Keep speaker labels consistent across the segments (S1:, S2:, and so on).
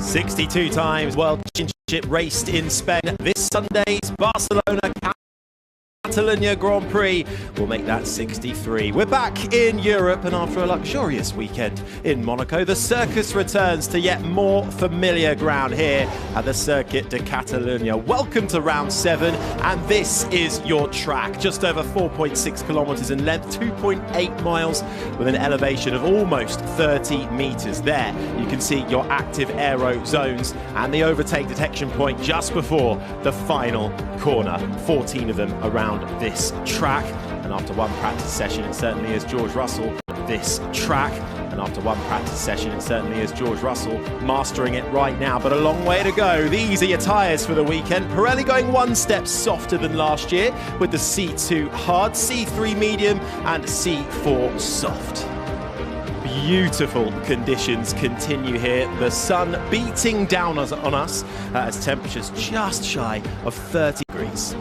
S1: 62 times World Championship raced in Spain. This Sunday's Barcelona Catalunya Grand Prix will make that 63. We're back in Europe, and after a luxurious weekend in Monaco, the circus returns to yet more familiar ground here at the Circuit de Barcelona-Catalunya. Welcome to round 7, and this is your track. Just over 4.6 kilometers in length, 2.8 miles, with an elevation of almost 30 meters. There you can see your active aero zones and the overtake detection point just before the final corner. 14 of them around this track, and after one practice session it certainly is George Russell mastering it right now, but a long way to go. These are your tyres for the weekend. Pirelli going one step softer than last year with the C2 hard, C3 medium and C4 soft. Beautiful conditions continue here. The sun beating down on us as temperatures just shy of 30 degrees.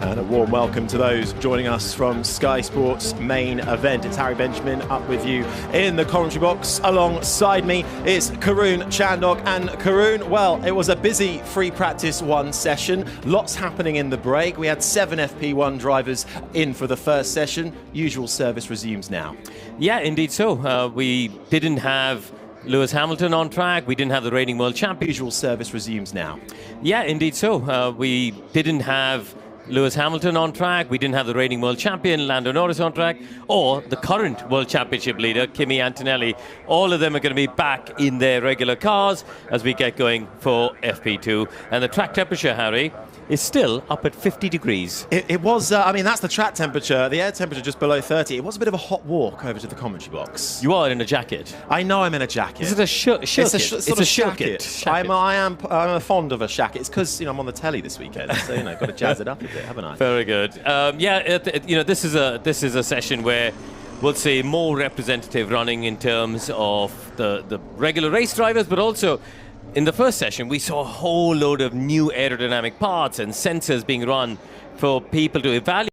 S1: And a warm welcome to those joining us from Sky Sports' main event. It's Harry Benjamin up with you in the commentary box. Alongside me is Karun Chandok. And Karun, well, it was a busy free practice one session. Lots happening in the break. We had 7 FP1 drivers in for the first session. Usual service resumes now.
S2: Yeah, indeed so. We didn't have Lewis Hamilton on track. We didn't have the reigning world champion.
S1: Usual service resumes now.
S2: Yeah, indeed so. We didn't have Lewis Hamilton on track. We didn't have the reigning world champion Lando Norris on track, or the current world championship leader Kimi Antonelli. All of them are going to be back in their regular cars as we get going for FP2. And the track temperature, Harry, is still up at 50 degrees.
S1: It was, I mean, that's the track temperature. The air temperature just below 30. It was a bit of a hot walk over to the commentary box.
S2: You are in a jacket.
S1: I know I'm in a jacket.
S2: Is it a shirt?
S1: It's a shacket. I'm fond of a shacket. It's because, you know, I'm on the telly this weekend, so, you know, got to jazz it up a bit, haven't I?
S2: Very good. You know, this is a session where we'll see more representative running in terms of the regular race drivers, but also in the first session, we saw a whole load of new aerodynamic parts and sensors being run for people to evaluate.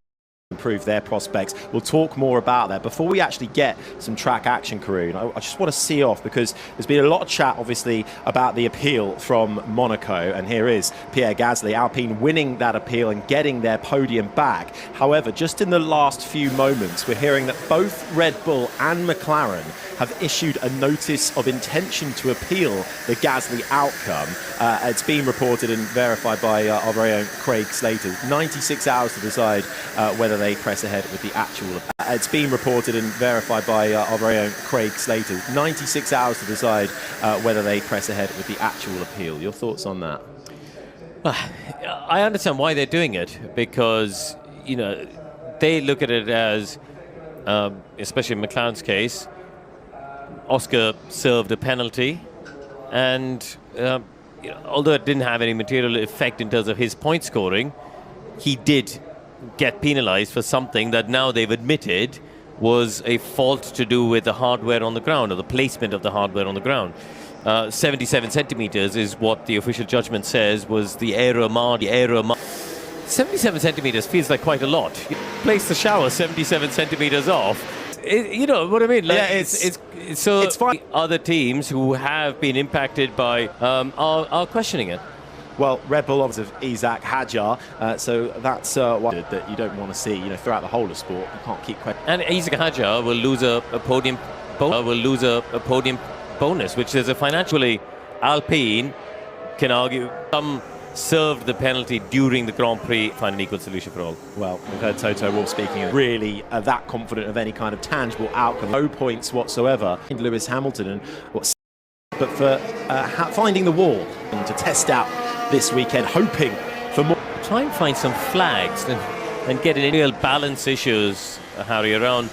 S1: Improve their prospects. We'll talk more about that. Before we actually get some track action, Karun, I just want to see off, because there's been a lot of chat, obviously, about the appeal from Monaco, and here is Pierre Gasly, Alpine, winning that appeal and getting their podium back. However, just in the last few moments, we're hearing that both Red Bull and McLaren have issued a notice of intention to appeal the Gasly outcome. It's been reported and verified by our very own Craig Slater. 96 hours to decide whether they press ahead with the actual. It's been reported and verified by our very own Craig Slater. 96 hours to decide whether they press ahead with the actual appeal. Your thoughts on that?
S2: I understand why they're doing it, because, you know, they look at it as, especially in McLaren's case, Oscar served a penalty, and you know, although it didn't have any material effect in terms of his point scoring, he did get penalized for something that now they've admitted was a fault to do with the hardware on the ground, or the placement of the hardware on the ground. 77 centimeters is what the official judgment says was the error. 77 centimeters feels like quite a lot. You place the shower 77 centimeters off. You know what I mean? Like,
S1: yeah, it's fine.
S2: Other teams who have been impacted by are questioning it.
S1: Well, Red Bull obviously Isaac Hadjar, so that's what that you don't want to see. You know, throughout the whole of sport, you can't keep questioning.
S2: And Isaac Hadjar will lose a podium bonus, which is a financially Alpine can argue some served the penalty during the Grand Prix. Find an equal solution for all.
S1: Well, we've heard Toto Wolff speaking of really that confident of any kind of tangible outcome. No points whatsoever in Lewis Hamilton, and but for finding the wall and to test out this weekend, hoping for more.
S2: Try and find some flags and get in real balance issues, Harry, around.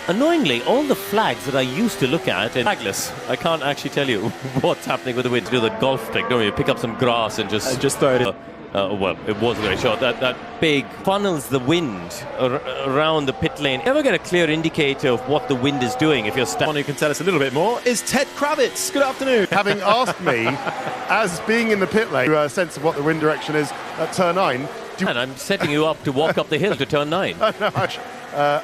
S2: Annoyingly, all the flags that I used to look at are flagless. I can't actually tell you what's happening with the wind. Do the golf trick, don't you? Pick up some grass and just
S1: throw it in.
S2: Well, it was a great shot. That big funnels the wind around the pit lane. Never get a clear indicator of what the wind is doing if you're standing.
S1: One who can tell us a little bit more is Ted Kravitz. Good afternoon.
S3: Having asked me, as being in the pit lane, a sense of what the wind direction is at turn 9.
S2: And I'm setting you up to walk up the hill to turn 9.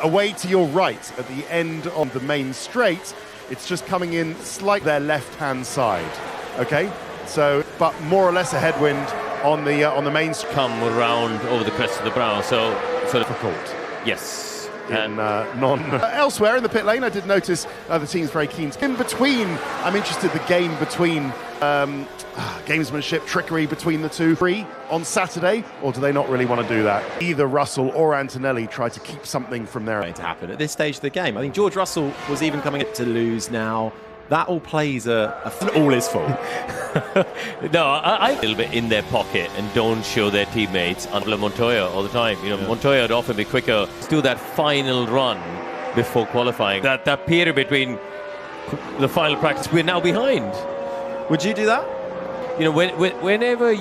S3: Away to your right at the end of the main straight, It's just coming in slightly their left-hand side. Okay, so but more or less a headwind on the main.
S2: Come around over the crest of the brow, so
S3: Difficult.
S2: yes.
S3: And elsewhere in the pit lane, I did notice the team's very keen. In between, I'm interested the game between gamesmanship, trickery between the two. Free on Saturday, or do they not really want to do that? Either Russell or Antonelli try to keep something from their
S1: to happen at this stage of the game. I think George Russell was even coming to lose now. That all plays all his fault.
S2: No, I a little bit in their pocket and don't show their teammates under Montoya all the time. You know, Montoya would often be quicker. Let's do that final run before qualifying. That period between the final practice, we're now behind.
S1: Would you do that?
S2: You know, whenever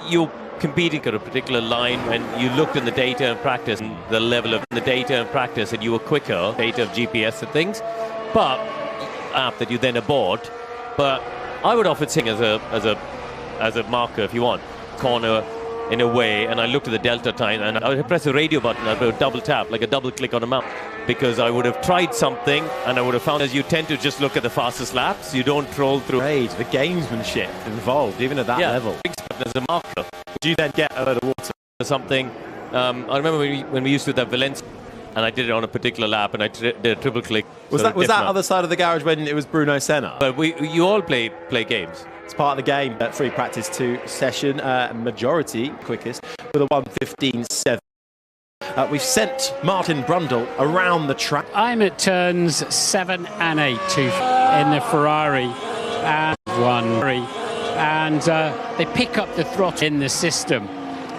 S2: you're competing at a particular line, when you looked in the data and practice, and the level of the data and practice, and you were quicker, data of GPS and things, but app that you then abort. But I would often sing as a marker, if you want, corner in a way, and I looked at the delta time, and I would press a radio button, I would double tap, like a double click on a map, because I would have tried something, and I would have found, as you tend to just look at the fastest laps, you don't troll through.
S1: The gamesmanship involved, even at that level.
S2: As a marker,
S1: Do you then get a load of water?
S2: or something. I remember when we used to do that Valencia, and I did it on a particular lap, and I did a triple click.
S1: Was that other side of the garage when it was Bruno Senna?
S2: But you all play games.
S1: It's part of the game. That free practice 2 session, majority quickest with a 1:15.7. We've sent Martin Brundle around the track.
S4: I'm at turns 7 and 8 in the Ferrari and 1, and they pick up the throttle in the system.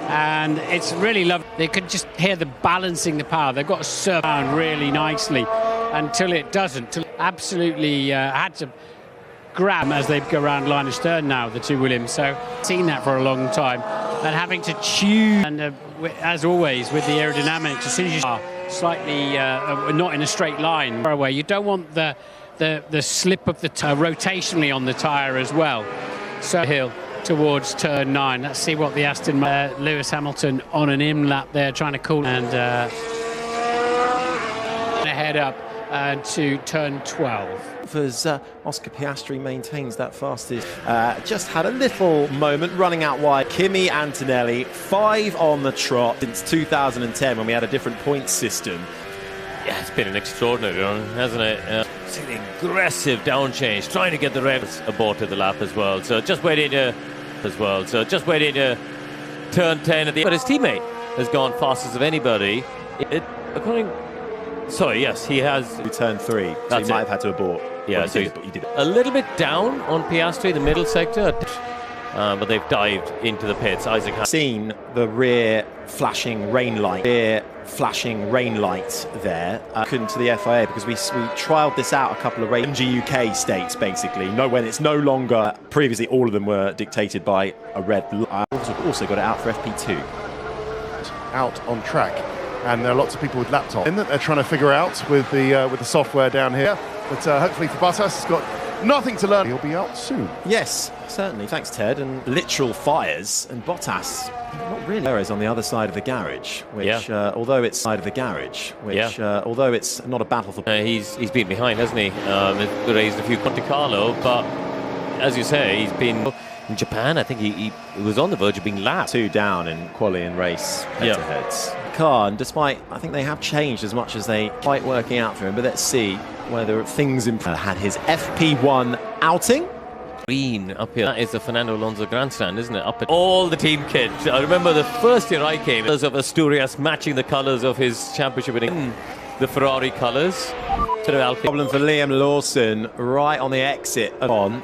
S4: And it's really lovely. They could just hear the balancing the power. They've got to surf down really nicely until it doesn't. Till absolutely had to grab as they go around line of stern now, the two Williams. So seen that for a long time. And having to choose, and as always with the aerodynamics, as soon as you are slightly not in a straight line far away, you don't want the slip of the rotationally on the tyre as well. So hill towards turn 9. Let's see what the Aston Lewis Hamilton on an in lap there, trying to cool and head up to turn 12.
S1: As Oscar Piastri maintains that fastest, just had a little moment running out wide. Kimi Antonelli, 5 on the trot since 2010 when we had a different point system.
S2: Yeah, it's been an extraordinary run, hasn't it? It's an aggressive down change, trying to get the Reds aborted the lap as well. So just waiting to turn 10 at the. But his teammate has gone fastest of anybody. Sorry, yes, he has.
S1: Turn 3, so he might have had to abort.
S2: Yeah,
S1: well,
S2: so
S1: he did it.
S2: A little bit down on Piastri, the middle sector, but they've dived into the pits. Isaac has
S1: seen the rear flashing rain light there. Couldn't to the FIA because we trialled this out a couple of UK states basically. When it's no longer. Previously, all of them were dictated by a red. I also got it out for FP2.
S3: Out on track, and there are lots of people with laptops in that they're trying to figure out with the software down here. But hopefully for Bottas, he's got nothing to learn. He'll be out soon.
S1: Yes, certainly. Thanks, Ted. And literal fires, and Bottas not really. There is on the other side of the garage, which although it's although it's not a battle for.
S2: He's been behind, hasn't he? He's raised a few Monte Carlo, but as you say, he's been in Japan. I think he was on the verge of being lapped.
S1: 2 down in quali and race head-to-heads. Car, and despite I think they have changed as much as they quite working out for him, but let's see whether things improve. Had his FP1 outing.
S2: Green up here. That is the Fernando Alonso grandstand, isn't it? Up at all the team kit. I remember the first year I came, colours of Asturias matching the colours of his championship winning, the Ferrari colours.
S1: Problem for Liam Lawson right on the exit on.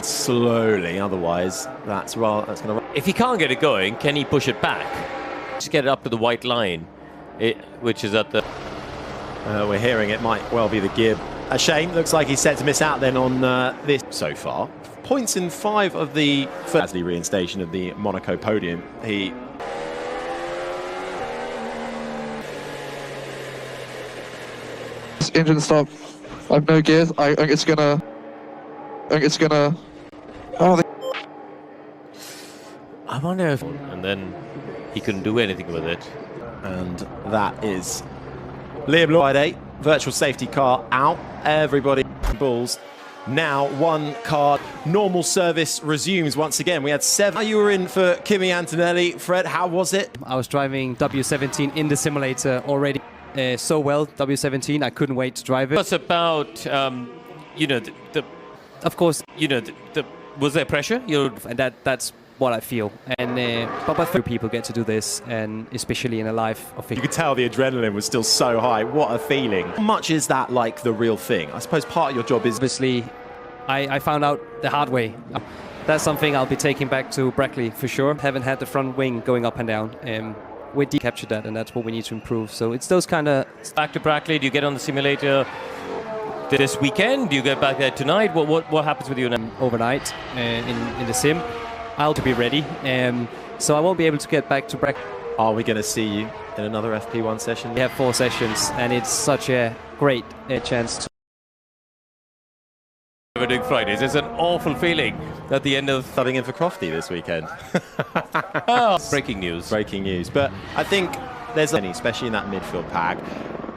S1: Slowly, otherwise that's going to.
S2: If he can't get it going, can he push it back? Just get it up to the white line, which is at the.
S1: We're hearing it might well be the gear. A shame. Looks like he's set to miss out then on this so far. Points in 5 of the first reinstation of the Monaco podium.
S5: Engine stop. I've no gears. I think it's gonna. Oh.
S2: I wonder if. And then he couldn't do anything with it.
S1: And that is Liam Lawson. Virtual safety car out. Everybody balls. Now one car, normal service resumes once again. We had 7. You were in for Kimi Antonelli. Fred, how was it?
S6: I was driving W17 in the simulator already so well, W17, I couldn't wait to drive it.
S2: What's about, you know,
S6: Of course,
S2: you know, was there pressure?
S6: and that's what I feel. And but few people get to do this, and especially in a live
S1: You
S6: official.
S1: could tell the adrenaline was still so high. What a feeling. How much is that like the real thing? I suppose part of your job is...
S6: Obviously, I found out the hard way. That's something I'll be taking back to Brackley for sure. Haven't had the front wing going up and down. We captured that, and that's what we need to improve. So it's those kind of...
S2: Back to Brackley, do you get on the simulator this weekend? Do you get back there tonight? What happens with you now?
S6: overnight in the sim. I'll be ready. So I won't be able to get back to Brackley.
S1: Are we going to see you in another FP1 session?
S6: We have 4 sessions, and it's such a great chance to...
S2: We're doing Fridays. It's an awful feeling at the end of...
S1: Subbing in for Crofty this weekend.
S2: Breaking news.
S1: Breaking news. But I think there's any, especially in that midfield pack.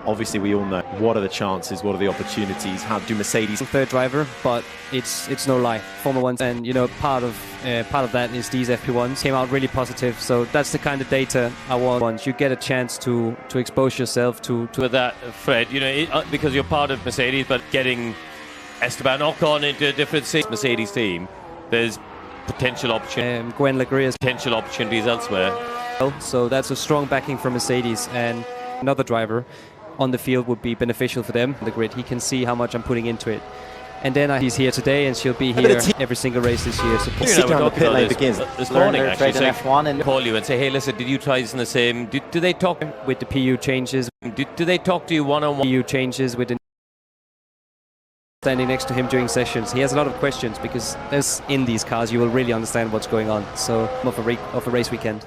S1: Obviously, we all know what are the chances, what are the opportunities, how do Mercedes...
S6: Third driver, but it's no lie. Formula 1, and you know, part of that is these FP1s came out really positive. So that's the kind of data I want. Once you get a chance to expose yourself to
S2: With that, Fred, you know, because you're part of Mercedes, but getting Esteban Ocon into a different Mercedes team, there's potential opportunity.
S6: Gwen Legria's.
S2: Potential opportunities elsewhere.
S6: So that's a strong backing from Mercedes, and another driver on the field would be beneficial for them. The grid, he can see how much I'm putting into it. And then he's here today, and she'll be here every single race this year. So
S1: Sit down, the pit lane begins.
S2: This morning,
S7: Learn
S2: actually,
S7: trade in F1 and
S2: call you and say, hey, listen, did you try this in the same? Do they talk
S6: with the PU changes,
S2: Do they talk to you one-on-one?
S6: PU changes with the standing next to him during sessions. He has a lot of questions because there's in these cars you will really understand what's going on. So of a race weekend.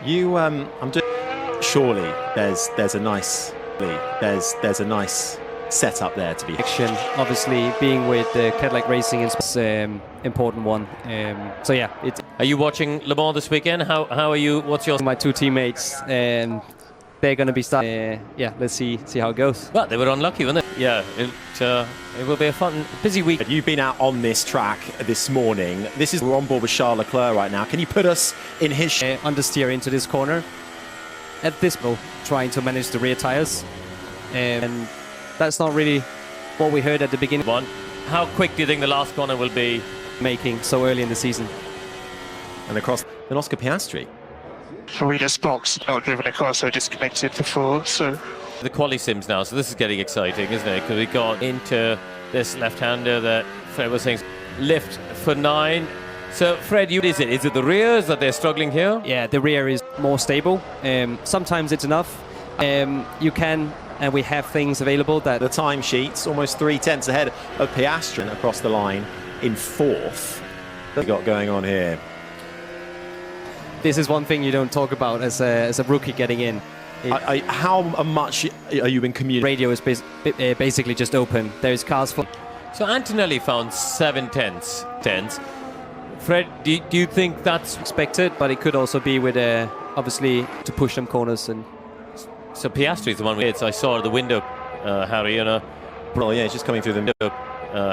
S1: You, I'm just... Surely there's a nice setup there to be...
S6: Action, obviously, being with Cadillac Racing is important one. So yeah, it's...
S2: Are you watching Le Mans this weekend? How are you? What's your...
S6: My 2 teammates, they're going to be starting. Yeah, let's see how it goes.
S2: Well, they were unlucky, weren't they? Yeah, it will be a fun, busy week.
S1: You've been out on this track this morning. We're on board with Charles Leclerc right now. Can you put us in his...
S6: Understeer into this corner. At this point, trying to manage the rear tires. And that's not really what we heard at the beginning.
S2: How quick do you think the last corner will be?
S6: Making so early in the season.
S1: And across then Oscar Piastri.
S8: Reader's box not driven across, so disconnected before, so...
S2: The quali sims now, so this is getting exciting, isn't it? Because we got into this left-hander that Fred was saying, lift for 9. So, Fred, is it the rears that they're struggling here?
S6: Yeah, the rear is more stable. Sometimes it's enough. You can, and we have things available that...
S1: The time sheets, almost 3 tenths ahead of Piastri across the line in 4th. What we got going on here?
S6: This is one thing you don't talk about as a rookie getting in.
S1: How much are you in community?
S6: Radio is basically just open. There's cars for...
S2: So Antonelli found 7 tenths. Fred, do you think that's
S6: expected? But it could also be with, obviously, to push them corners. And
S2: so Piastri's the one with it. I saw the window, Harry,
S1: Well, yeah, it's just coming through the middle.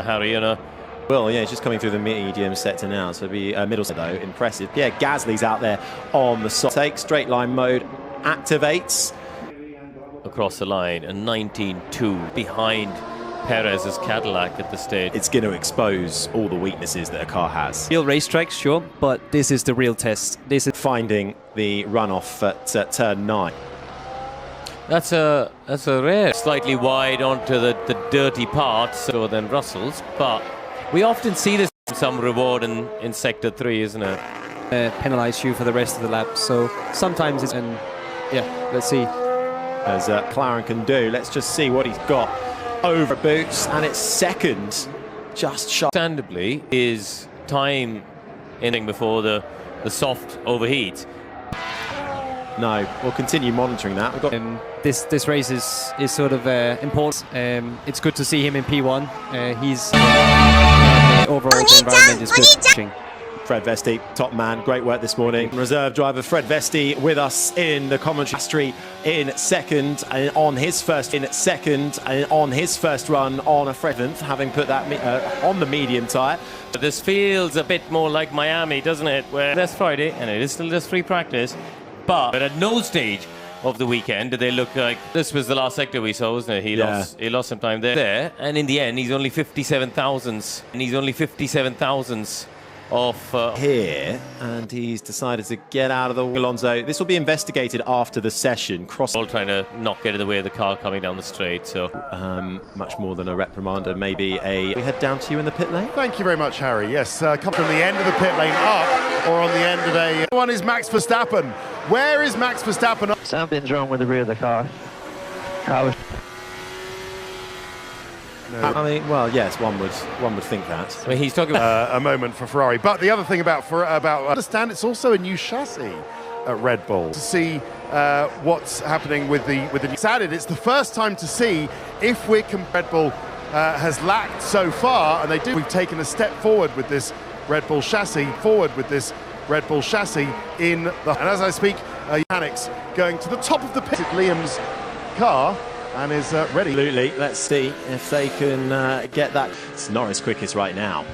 S2: Harry,
S1: Well, yeah, it's just coming through the medium sector now, so it'll be middle set though, impressive. Yeah, Gasly's out there on the side. Take straight line mode, activates.
S2: Across the line, a 19.2 behind Perez's Cadillac at the stage.
S1: It's going to expose all the weaknesses that a car has.
S6: Real racetracks, sure, but this is the real test. This is
S1: finding the runoff at turn 9.
S2: That's a rare, slightly wide onto the dirty parts, so than Russell's, but we often see this some reward in sector 3, isn't it?
S6: Penalize you for the rest of the lap. So sometimes it's, and yeah, let's see.
S1: As McLaren can do. Let's just see what he's got over boots, and it's second, just sharp.
S2: Understandably, is time ending before the soft overheat.
S1: No, we'll continue monitoring that. We've got
S6: this race is sort of important. It's good to see him in P1. He's overall the environment is good.
S1: Fred Vesti, top man, great work this morning. Reserve driver Fred Vesti with us in the commentary in second and on his first run on a Fredventh, having put that on the medium tyre.
S2: This feels a bit more like Miami, doesn't it? Where that's Friday and it is still just free practice, but at no stage of the weekend did they look like this was the last sector we saw, wasn't it? He lost some time there, and in the end he's only 57 thousandths, off
S1: here, and he's decided to get out of the Alonso. This will be investigated after the session.
S2: All trying to not get in the way of the car coming down the straight, so
S1: much more than a reprimand, and maybe we head down to you in the pit lane.
S3: Thank you very much, Harry. Yes, come from the end of the pit lane up, or on the end of a one is Max Verstappen. Where is Max Verstappen?
S7: Something's wrong with the rear of the car.
S1: I mean, well, yes, one would think that.
S2: I mean, he's talking about
S3: a moment for Ferrari. But the other thing about I understand it's also a new chassis at Red Bull. To see what's happening with the new added, it's the first time to see if Red Bull has lacked so far, and we've taken a step forward with this Red Bull chassis. And as I speak, mechanics going to the top of the pit. Liam's car. And is ready.
S1: Absolutely. Let's see if they can get that. It's Norris quickest right now.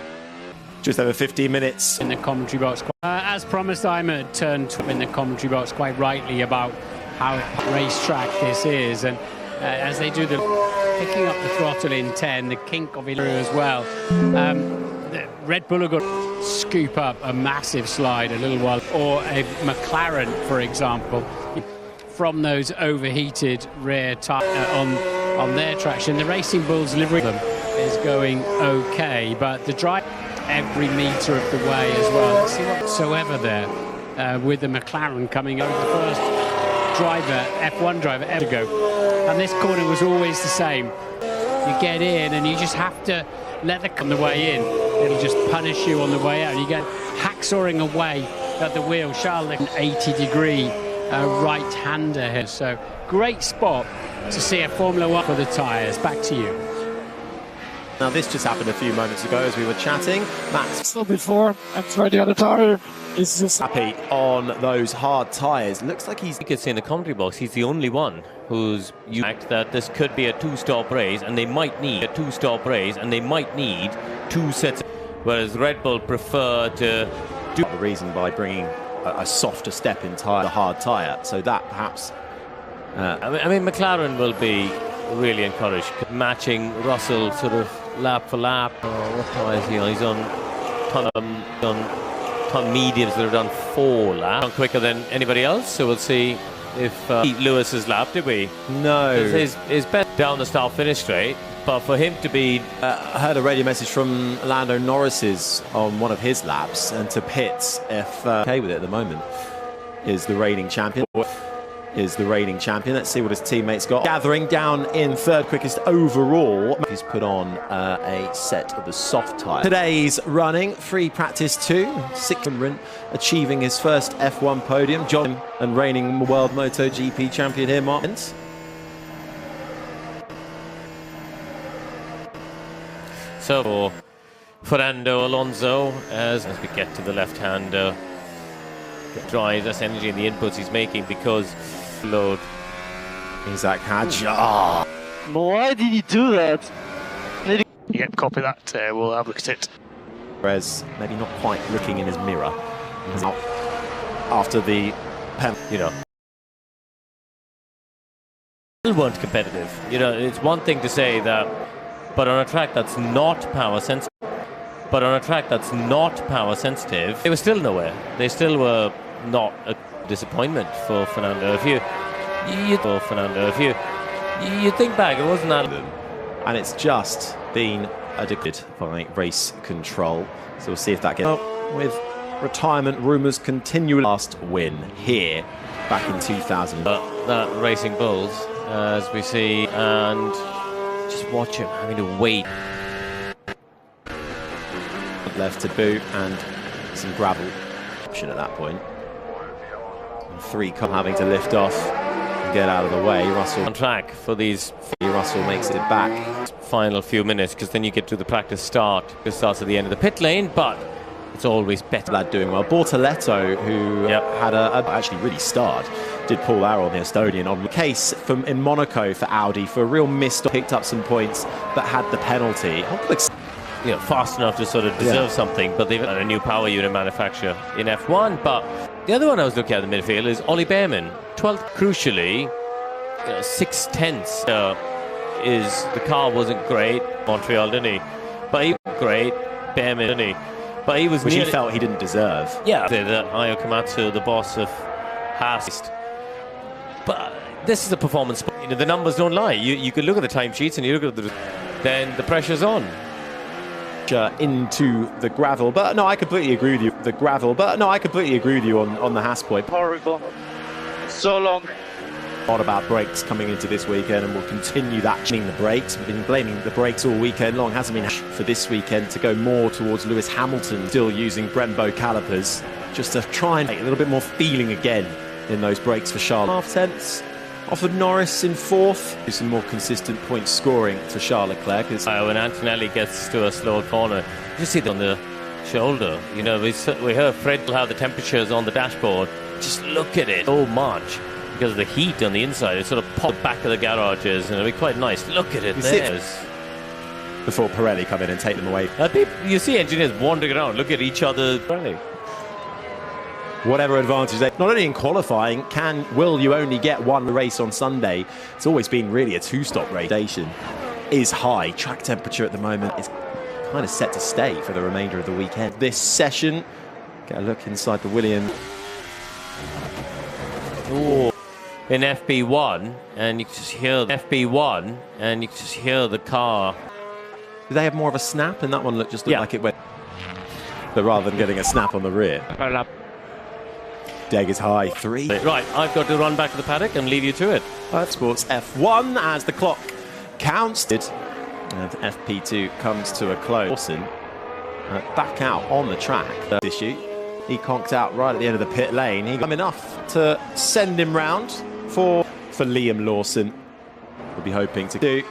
S1: Just over 15 minutes.
S4: In the commentary box. As promised, I'm at turn 2 in the commentary box quite rightly about how racetrack this is. And as they do picking up the throttle in 10, the kink of it as well. The Red Bull are going to scoop up a massive slide a little while. Or a McLaren, for example. From those overheated rear tyres on their traction. The Racing Bulls livery is going okay, but the drive every metre of the way as well. Let's see whatsoever there with the McLaren coming over, the first F1 driver ever to go. And this corner was always the same. You get in and you just have to let it come the way in. It'll just punish you on the way out. You get hacksawing away at the wheel. Charles, an 80-degree right-hander here, so great spot to see a Formula 1 for the tyres. Back to you.
S1: Now this just happened a few moments ago as we were chatting. Max
S5: Still before, and try the other tire. Is just
S1: happy on those hard tyres. Looks like
S2: you could see in the commentary box he's the only one who's fact that this could be a two-stop race, and they might need two sets, whereas Red Bull prefer to do
S1: the reason by bringing a softer step in the hard tyre, so that perhaps
S2: I mean McLaren will be really encouraged, matching Russell sort of lap for lap. What tyre is he on? He's on ton mediums that have done 4 laps, quicker than anybody else, so we'll see if Lewis's lap, did we?
S1: No.
S2: His best down the start finish straight. But for him to be...
S1: I heard a radio message from Lando Norris's on one of his laps, and to pits, if okay with it at the moment, is the reigning champion. Let's see what his teammates got. Gathering down in third quickest overall. He's put on a set of the soft tyre. Today's running, free practice 2. Cameron achieving his first F1 podium. John and reigning world MotoGP champion here, Martins.
S2: So for Fernando Alonso, as we get to the left-hand drive, that's energy in the inputs he's making because load.
S1: Isaac Hadjar.
S7: Why did he do that?
S8: Yeah, copy that. We'll have a look at it.
S1: Whereas maybe not quite looking in his mirror after the pen,
S2: Still weren't competitive. It's one thing to say that. But on a track that's not power sensitive, they were still nowhere. They still were not a disappointment for Fernando. If you think back, it wasn't that.
S1: And it's just been addicted by race control. So we'll see if that gets with retirement rumours continuing. Last win here back in 2000.
S2: That Racing Bulls, as we see, and. Just watch him having to wait.
S1: Left to boot and some gravel option at that point. And 3 having to lift off and get out of the way. Russell
S2: on track for these.
S1: Russell makes it back.
S2: Final few minutes, because then you get to the practice start. It starts at the end of the pit lane, but it's always better.
S1: Lad doing well. Bortoletto, who had actually really starred, did Paul Arrow on the Estonian on the case in Monaco for Audi for a real missed, picked up some points, but had the penalty.
S2: You know, fast enough to sort of deserve something, but they've got a new power unit manufacturer in F1. But the other one I was looking at in the midfield is Ollie Behrman, 12th. Crucially, 6/10 is the car wasn't great. Montreal, didn't he? But he was great. Behrman, didn't he? But he was
S1: which he felt he didn't deserve.
S2: Yeah, the Ayo Komatsu, the boss of Haas. But this is a performance. You know, the numbers don't lie. You could look at the timesheets and you look at then the pressure's on.
S1: Into the gravel, but no, I completely agree with you. The gravel, but no, I completely agree with you on the Haas point.
S7: Horrible. So long.
S1: A lot about brakes coming into this weekend, and we'll continue that. The brakes, we've been blaming the brakes all weekend long. Hasn't been for this weekend to go more towards Lewis Hamilton, still using Brembo calipers, just to try and make a little bit more feeling again in those brakes for Charles. Half-tenths. Offered Norris in 4th. Some more consistent point scoring for Charles Leclerc.
S2: When Antonelli gets to a slower corner, you see it on the shoulder. You know, we heard Fred will have the temperatures on the dashboard. Just look at it so much because of the heat on the inside. It sort of popped back of the garages, and it'll be quite nice. Look at it there.
S1: Before Pirelli come in and take them away.
S2: You see engineers wandering around, look at each other.
S1: Whatever advantage they, not only in qualifying, will you only get one race on Sunday? It's always been really a 2-stop race. Is high. Track temperature at the moment is kind of set to stay for the remainder of the weekend. This session, get a look inside the Williams.
S2: Ooh. In FP1, and you can just hear FP1, and you can just hear the car.
S1: Did they have more of a snap? And that one looked like it went. But rather than getting a snap on the rear. Deg is high, 3.
S2: Right, I've got to run back to the paddock and leave you to it.
S1: Sports F1 as the clock counts. And FP2 comes to a close. Lawson back out on the track. Issue. He conked out right at the end of the pit lane. He got enough to send him round for Liam Lawson. We'll be hoping to do.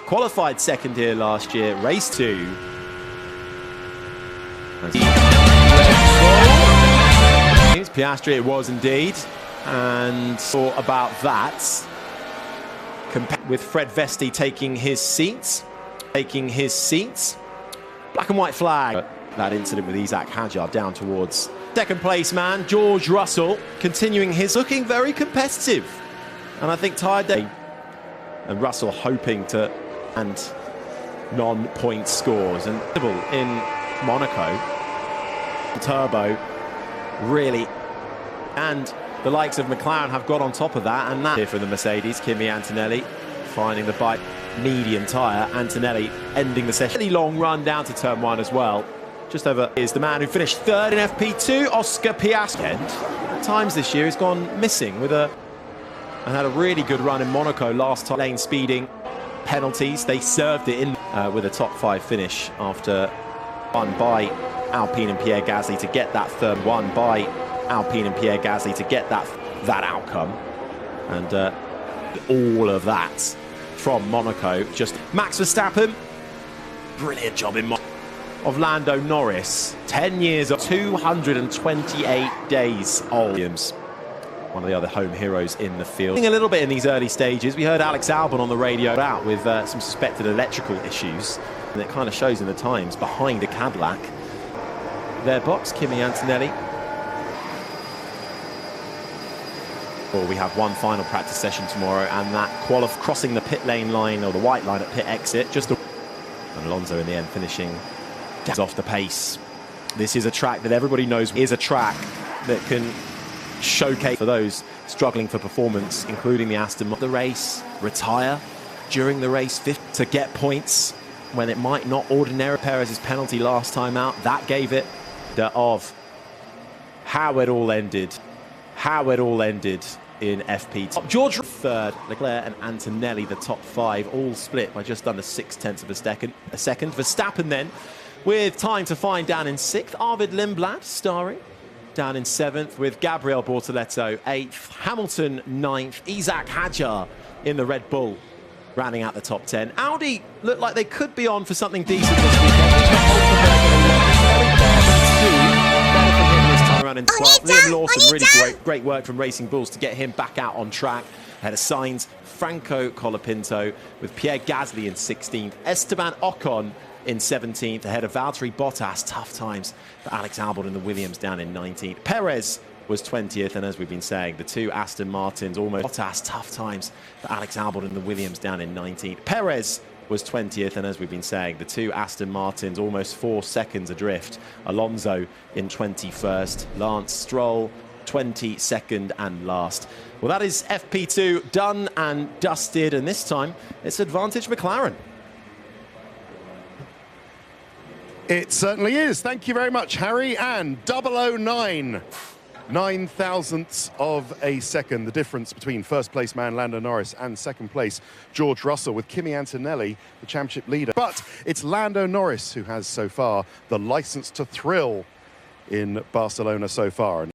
S1: Qualified second here last year, race 2. Piastri it was indeed, and thought about that. Compared with Fred Vesti taking his seat. Black and white flag. That incident with Isaac Hadjar down towards second place man, George Russell, continuing his looking very competitive. And I think tired day. And Russell hoping to and non-point scores. And in Monaco, Turbo really, and the likes of McLaren have got on top of that, and that here for the Mercedes. Kimi Antonelli finding the bike, medium tyre. Antonelli ending the session. Really long run down to turn 1 as well. Just over is the man who finished 3rd in FP2, Oscar Piastri. At times this year he's gone missing and had a really good run in Monaco last time. Lane speeding, penalties, they served it in with a top 5 finish after won by Alpine and Pierre Gasly to get that third one by Alpine and Pierre Gasly to get that outcome, and all of that from Monaco. Just Max Verstappen, brilliant job in Monaco. Of Lando Norris, 10 years of 228 days old. Williams, one of the other home heroes in the field. A little bit in these early stages. We heard Alex Albon on the radio out with some suspected electrical issues, and it kind of shows in the times behind a Cadillac. Their box, Kimi Antonelli. Well, we have one final practice session tomorrow, and that crossing the pit lane line, or the white line at pit exit. And Alonso in the end finishing off the pace. This is a track that everybody knows is a track that can showcase for those struggling for performance, including the Aston Martin. The race, retire during the race, to get points when it might not ordinarily. Perez's penalty last time out, that gave it. Of how it all ended in FP2. George 3rd, Leclerc and Antonelli the top 5, all split by just under 0.6 of a second. Verstappen then, with time to find, down in 6th. Arvid Lindblad starring down in 7th, with Gabriel Bortoletto 8th, Hamilton 9th, Isaac Hadjar in the Red Bull rounding out the top 10. Audi look like they could be on for something decent this weekend. around in 12th. Liam Lawson, really great work from Racing Bulls to get him back out on track. Ahead of Sainz, Franco Colapinto, with Pierre Gasly in 16th. Esteban Ocon in 17th, ahead of Valtteri Bottas. Tough times for Alex Albon and the Williams down in 19th. Perez was 20th, and as we've been saying, the two Aston Martins almost. Bottas, tough times for Alex Albon and the Williams down in 19th. Perez was 20th, and as we've been saying, the two Aston Martins almost 4 seconds adrift. Alonso in 21st, Lance Stroll 22nd and last. Well, that is FP2 done and dusted, and this time it's advantage McLaren.
S3: It certainly is. Thank you very much, Harry. And 009. 9 thousandths of a second, the difference between first place man Lando Norris and second place George Russell, with Kimi Antonelli, the championship leader. But it's Lando Norris who has so far the license to thrill in Barcelona so far.